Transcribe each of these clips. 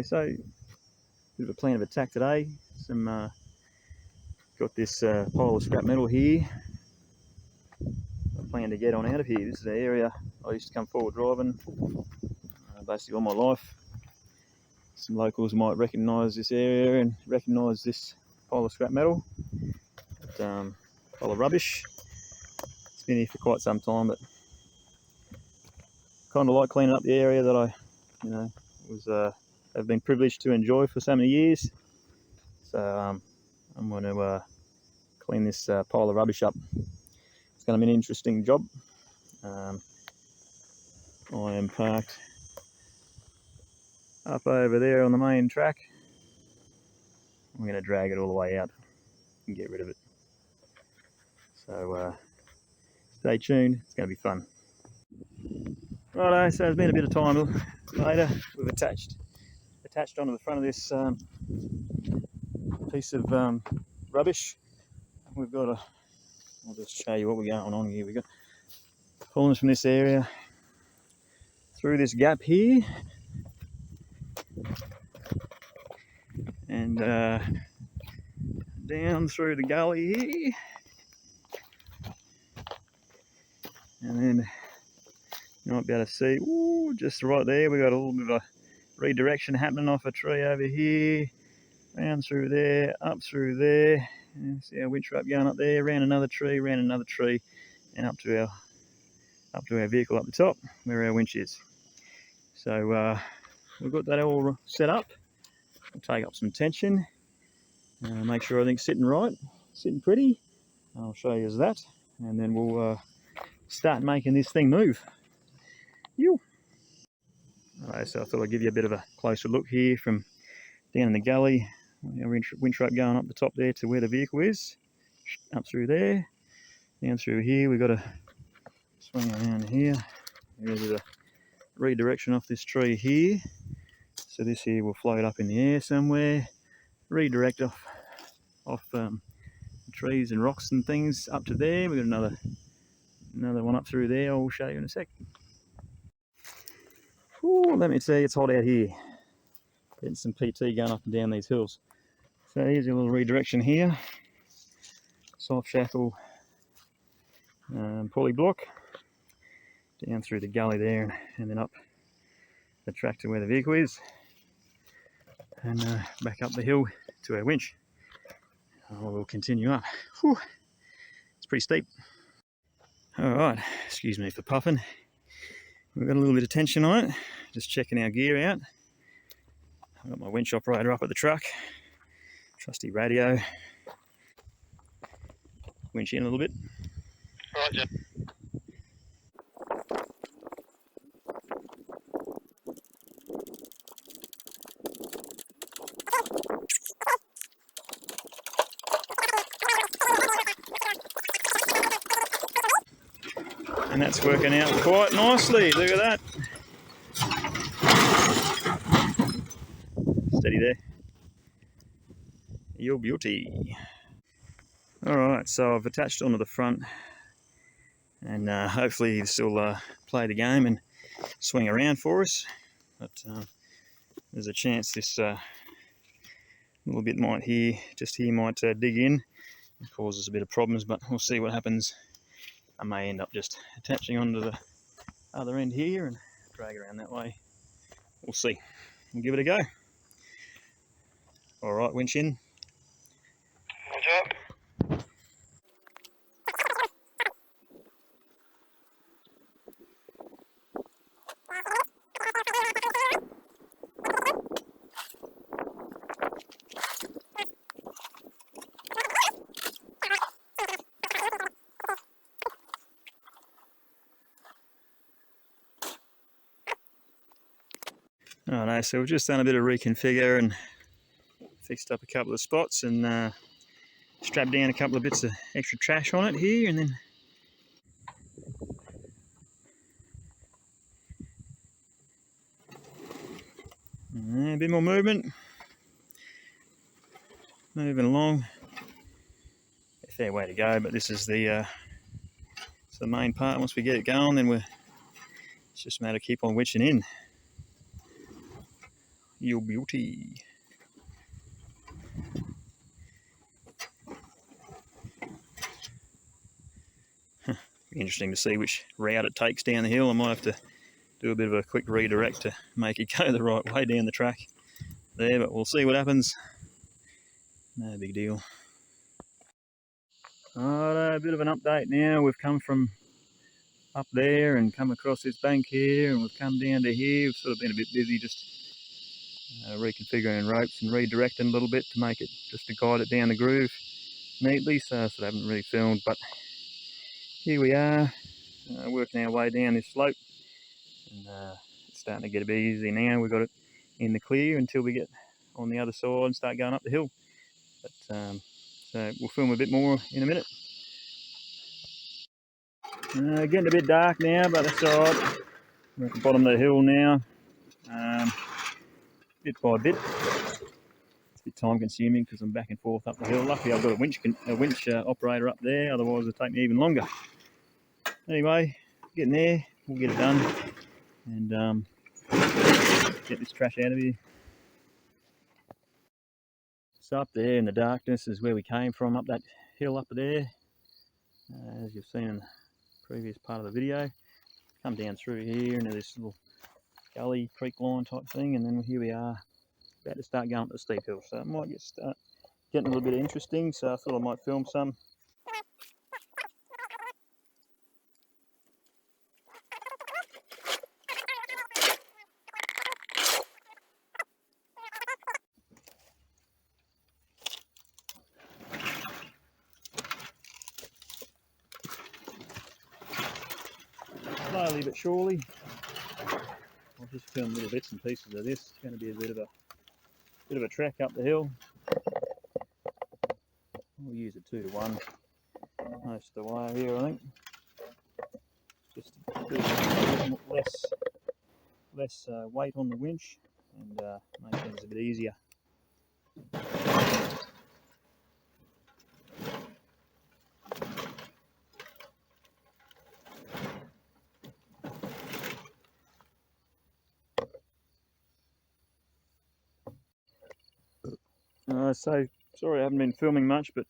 so bit of a plan of attack today. Got this pile of scrap metal here. I plan to get on out of here. This is an area I used to come forward driving basically all my life. Some locals might recognise this area and recognise this pile of scrap metal. Pile of rubbish. It's been here for quite some time, but kind of like cleaning up the area that I, have been privileged to enjoy for so many years. So I'm going to clean this pile of rubbish up. It's going to be an interesting job. I am parked up over there on the main track. I'm going to drag it all the way out and get rid of it. So stay tuned, it's going to be fun. Righto, so it's been a bit of time later. We've attached onto the front of this piece of rubbish. We've got I'll just show you what we're going on here. We've got pulling from this area through this gap here and down through the gully here, and then you might be able to see, ooh, just right there, we've got a little bit of a redirection happening off a tree over here, round through there, up through there, and see our winch rope going up there, round another tree, and up to our vehicle up the top where our winch is. So we've got that all set up. We'll take up some tension, make sure everything's sitting right, sitting pretty. I'll show you that, and then we'll start making this thing move. Alright, so I thought I'd give you a bit of a closer look here from down in the gully. Our winch rope going up the top there to where the vehicle is, up through there, down through here. We've got to swing around here. There's a redirection off this tree here, so this here will float up in the air somewhere, redirect off trees and rocks and things up to there. We've got another one up through there. I'll show you in a sec. Ooh, let me tell you, it's hot out here. Getting some PT going up and down these hills. So here's a little redirection here. Soft shackle pulley block down through the gully there, and then up the track to where the vehicle is, and back up the hill to our winch. We'll continue up. Whew. It's pretty steep. Alright, excuse me for puffing. We've got a little bit of tension on it, just checking our gear out. I've got my winch operator up at the truck, trusty radio. Winch in a little bit. Roger. And that's working out quite nicely, look at that. Steady there. Your beauty. Alright, so I've attached onto the front, and hopefully this will play the game and swing around for us. But there's a chance this little bit might dig in and cause us a bit of problems, but we'll see what happens. I may end up just attaching onto the other end here and drag around that way. We'll see. We'll give it a go. Alright, winch in. Roger. Alright, so we've just done a bit of reconfigure and fixed up a couple of spots and strapped down a couple of bits of extra trash on it here, and then a bit more movement, moving along. A fair way to go, but this is the main part. Once we get it going, then it's just a matter of keep on winching in. your beauty. Interesting to see which route it takes down the hill. I might have to do a bit of a quick redirect to make it go the right way down the track there, but we'll see what happens. No big deal. Alright, a bit of an update now. We've come from up there and come across this bank here, and we've come down to here. We've sort of been a bit busy just reconfiguring ropes and redirecting a little bit to make it, just to guide it down the groove neatly, so I sort of haven't really filmed, but here we are, working our way down this slope, and it's starting to get a bit easy now. We've got it in the clear until we get on the other side and start going up the hill. But so we'll film a bit more in a minute. Getting a bit dark now, but that's alright. We're at the bottom of the hill now, bit by bit. It's a bit time consuming because I'm back and forth up the hill. Luckily I've got a winch operator up there, otherwise it'd take me even longer. Anyway, getting there, we'll get it done and get this trash out of here. So up there in the darkness is where we came from, up that hill up there, as you've seen in the previous part of the video. Come down through here into this little gully, creek line type thing, and then here we are about to start going up the steep hill. So it might start getting a little bit interesting, so I thought I might film some. Slowly but surely, I'll just film little bits and pieces of this. It's going to be a bit of a trek up the hill. We'll use a 2-to-1 most of the way here, I think. Just to do less weight on the winch and make things a bit easier. So sorry I haven't been filming much, but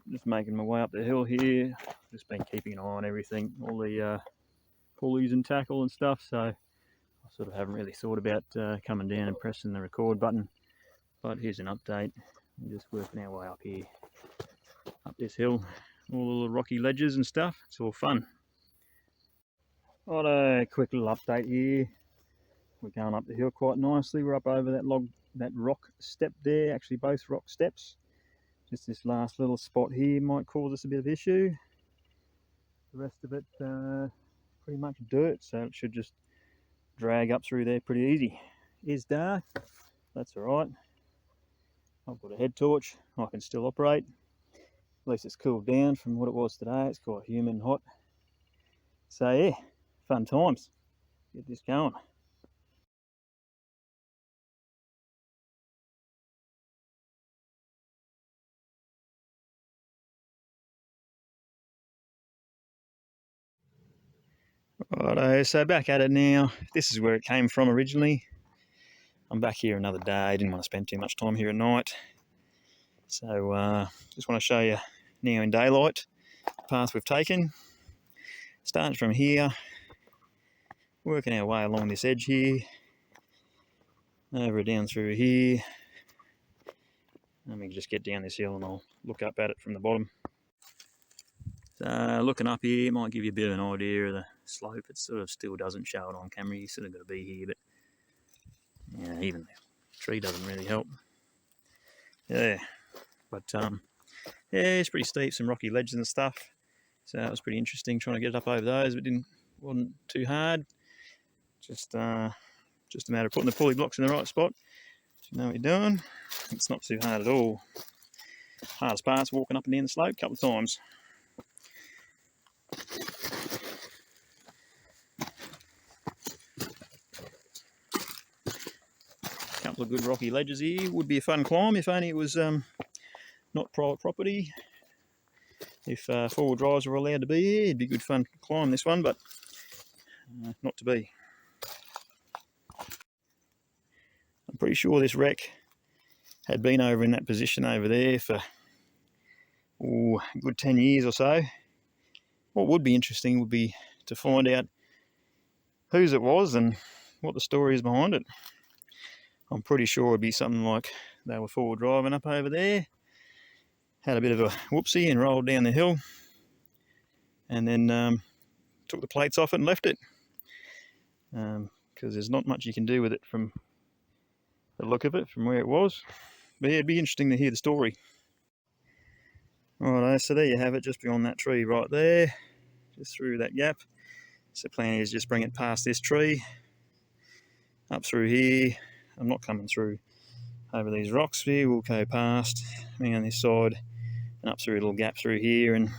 just making my way up the hill here. Just been keeping an eye on everything, all the pulleys and tackle and stuff, so I sort of haven't really thought about coming down and pressing the record button. But here's an update. We're just working our way up here, up this hill, all the rocky ledges and stuff. It's all fun. Got a quick little update here. We're going up the hill quite nicely. We're up over that rock step there, actually both rock steps. Just this last little spot here might cause us a bit of issue. The rest of it pretty much dirt, so it should just drag up through there pretty easy. It is dark, that's alright. I've got a head torch, I can still operate. At least it's cooled down from what it was today. It's quite humid and hot. So yeah, fun times. Get this going. Righto, so back at it now. This is where it came from originally. I'm back here another day. I didn't want to spend too much time here at night. So just want to show you now in daylight the path we've taken. Starting from here, working our way along this edge here, over down through here. And we can just get down this hill and I'll look up at it from the bottom. So looking up here might give you a bit of an idea of the slope. It sort of still doesn't show it on camera. You sort of got to be here, but yeah, even the tree doesn't really help. Yeah, but yeah, it's pretty steep, some rocky ledges and stuff. So that was pretty interesting trying to get up over those, but wasn't too hard. Just a matter of putting the pulley blocks in the right spot. You know what you're doing. It's not too hard at all. Hardest part's walking up and down the slope a couple of times. Couple of good rocky ledges here. Would be a fun climb if only it was not private property. If four-wheel drives were allowed to be here, it'd be good fun to climb this one, but not to be. pretty sure this wreck had been over in that position over there for a good 10 years or so. What would be interesting would be to find out whose it was and what the story is behind it. I'm pretty sure it'd be something like they were forward driving up over there, had a bit of a whoopsie and rolled down the hill, and then took the plates off it and left it. Because there's not much you can do with it from the look of it, from where it was. But yeah, it'd be interesting to hear the story. Righto, so there you have it, just beyond that tree right there, just through that gap. So the plan is just bring it past this tree, up through here. I'm not coming through over these rocks here, we'll go past, me on this side, and up through a little gap through here, and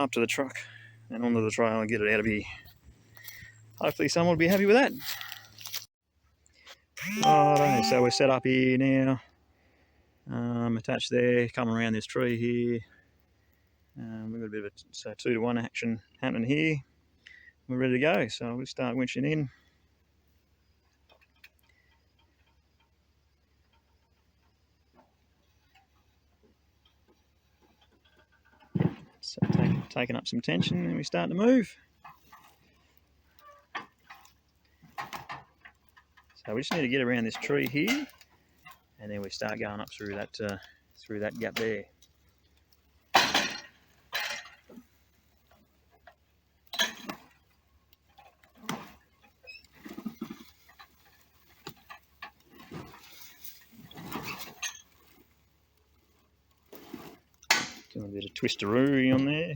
up to the truck, and onto the trail and get it out of here. Hopefully someone will be happy with that. Righto, so we're set up here now, attached there, coming around this tree here. We've got a bit of a 2-to-1 action happening here. We're ready to go, so we'll start winching in. So taking up some tension, and we start to move. So we just need to get around this tree here, and then we start going up through that gap there. Doing a bit of twisteroo on there.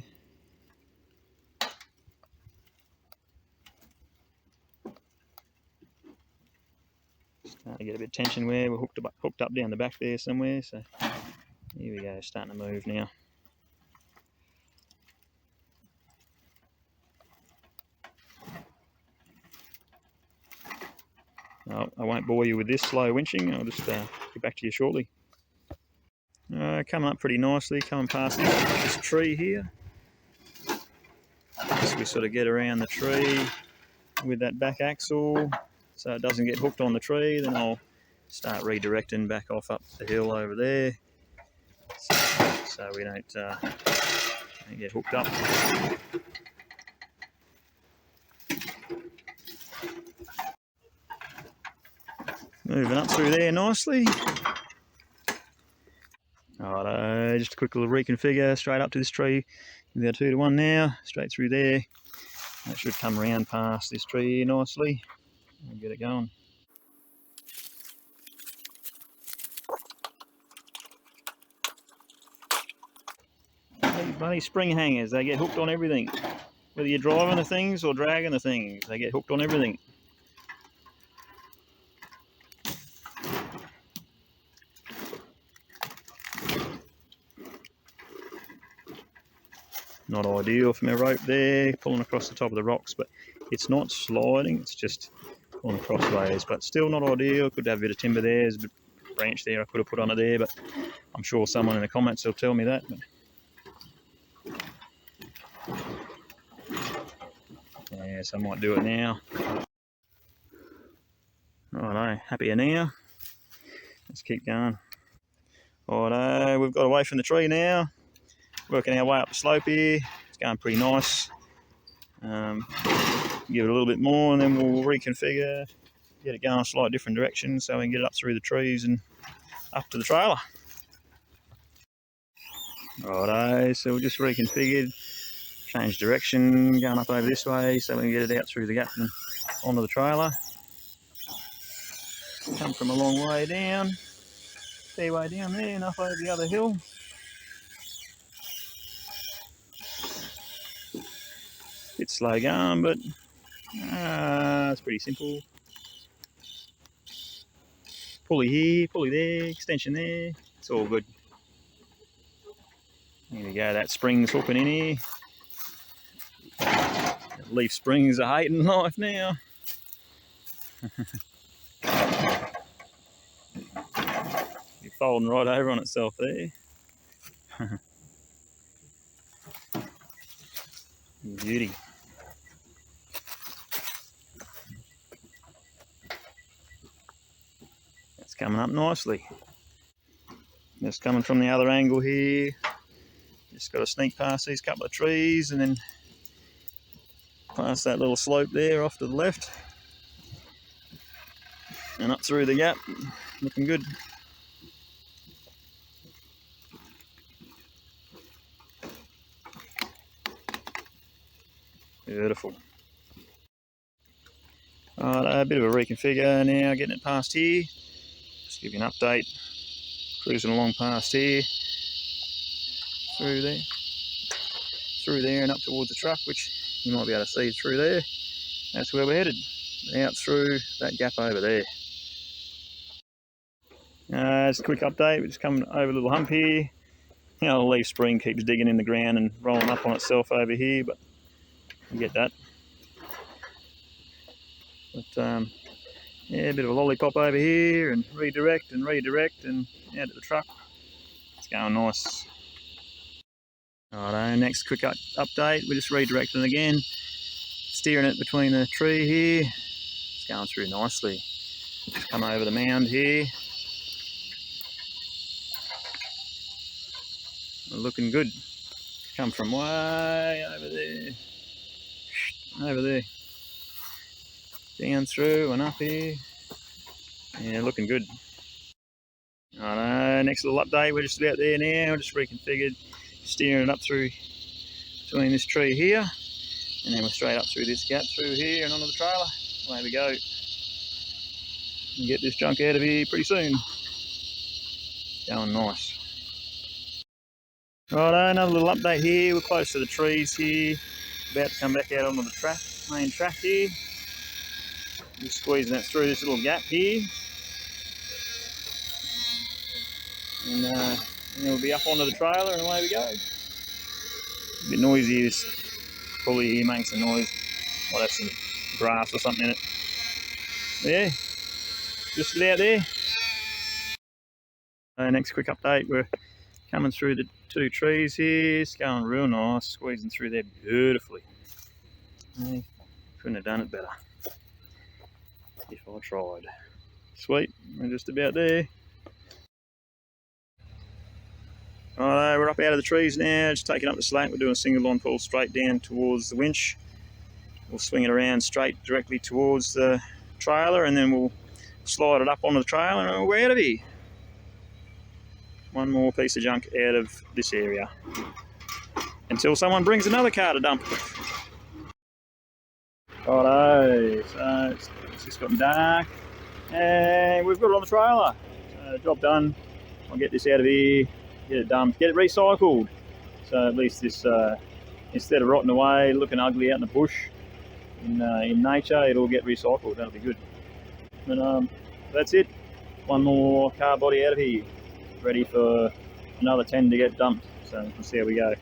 Starting to get a bit of tension where we're hooked up down the back there somewhere. So here we go, starting to move now. I won't bore you with this slow winching. I'll just get back to you shortly. Coming up pretty nicely, coming past this tree here. As we sort of get around the tree with that back axle so it doesn't get hooked on the tree, then I'll start redirecting back off up the hill over there so we don't get hooked up. Moving up through there nicely. Alright, just a quick little reconfigure straight up to this tree. We've got 2-to-1 now, straight through there. That should come around past this tree nicely and get it going. These bloody spring hangers, they get hooked on everything. Whether you're driving the things or dragging the things, they get hooked on everything. Not ideal for my rope there, pulling across the top of the rocks, but it's not sliding, it's just pulling crossways, but still not ideal. Could have a bit of timber there, there's a bit of branch there I could have put on it there, but I'm sure someone in the comments will tell me that. Yeah, so I might do it now. Righto, happier now. Let's keep going. Righto, we've got away from the tree now. Working our way up the slope here. It's going pretty nice. Give it a little bit more and then we'll reconfigure, get it going a slightly different direction so we can get it up through the trees and up to the trailer. Righto, so we just reconfigured, changed direction, going up over this way so we can get it out through the gap and onto the trailer. Come from a long way down, fair way down there and up over the other hill. Bit slow going, but it's pretty simple. Pulley here, pulley there, extension there, it's all good. Here we go, that spring's hooking in here. Leaf springs are hating life now. You're folding right over on itself there. Beauty. coming up nicely. Just coming from the other angle here. Just got to sneak past these couple of trees and then past that little slope there off to the left. And up through the gap. Looking good. Beautiful. Alright, a bit of a reconfigure now, getting it past here. Just give you an update. Cruising along past here. Through there and up towards the truck, which you might be able to see through there. That's where we're headed. Out through that gap over there. Just a quick update. We're just coming over a little hump here. You know, the leaf spring keeps digging in the ground and rolling up on itself over here, but you get that. But yeah, a bit of a lollipop over here and redirect and out to the truck. It's going nice. Righto, next quick update. We're just redirecting again, steering it between the tree here. It's going through nicely. Just come over the mound here. We're looking good. Come from way over there, down through and up here. Yeah, looking good. Righto, next little update. We're just about there now. Just reconfigured, steering it up through between this tree here, and then we're straight up through this gap through here and onto the trailer. Away we go. And get this junk out of here pretty soon. Going nice. Righto, another little update here. We're close to the trees here. About to come back out onto the track, main track here. Just squeezing that through this little gap here. And then we'll be up onto the trailer and away we go. A bit noisy, this pulley here makes a noise. Might have some grass or something in it. Yeah, just about there. Next quick update, we're coming through the two trees here. It's going real nice, squeezing through there beautifully. Couldn't have done it better if I tried. Sweet, we're just about there. Alright, we're up out of the trees now, just taking up the slack. We're doing a single line pull straight down towards the winch. We'll swing it around straight directly towards the trailer, and then we'll slide it up onto the trailer and we're out of here. One more piece of junk out of this area until someone brings another car to dump. Righto, so it's just gotten dark and we've got it on the trailer. So job done. I'll get this out of here, get it dumped, get it recycled. So at least this, instead of rotting away, looking ugly out in the bush, in nature, it'll get recycled. That'll be good. But that's it. One more car body out of here, ready for another 10 to get dumped. So we'll see how we go.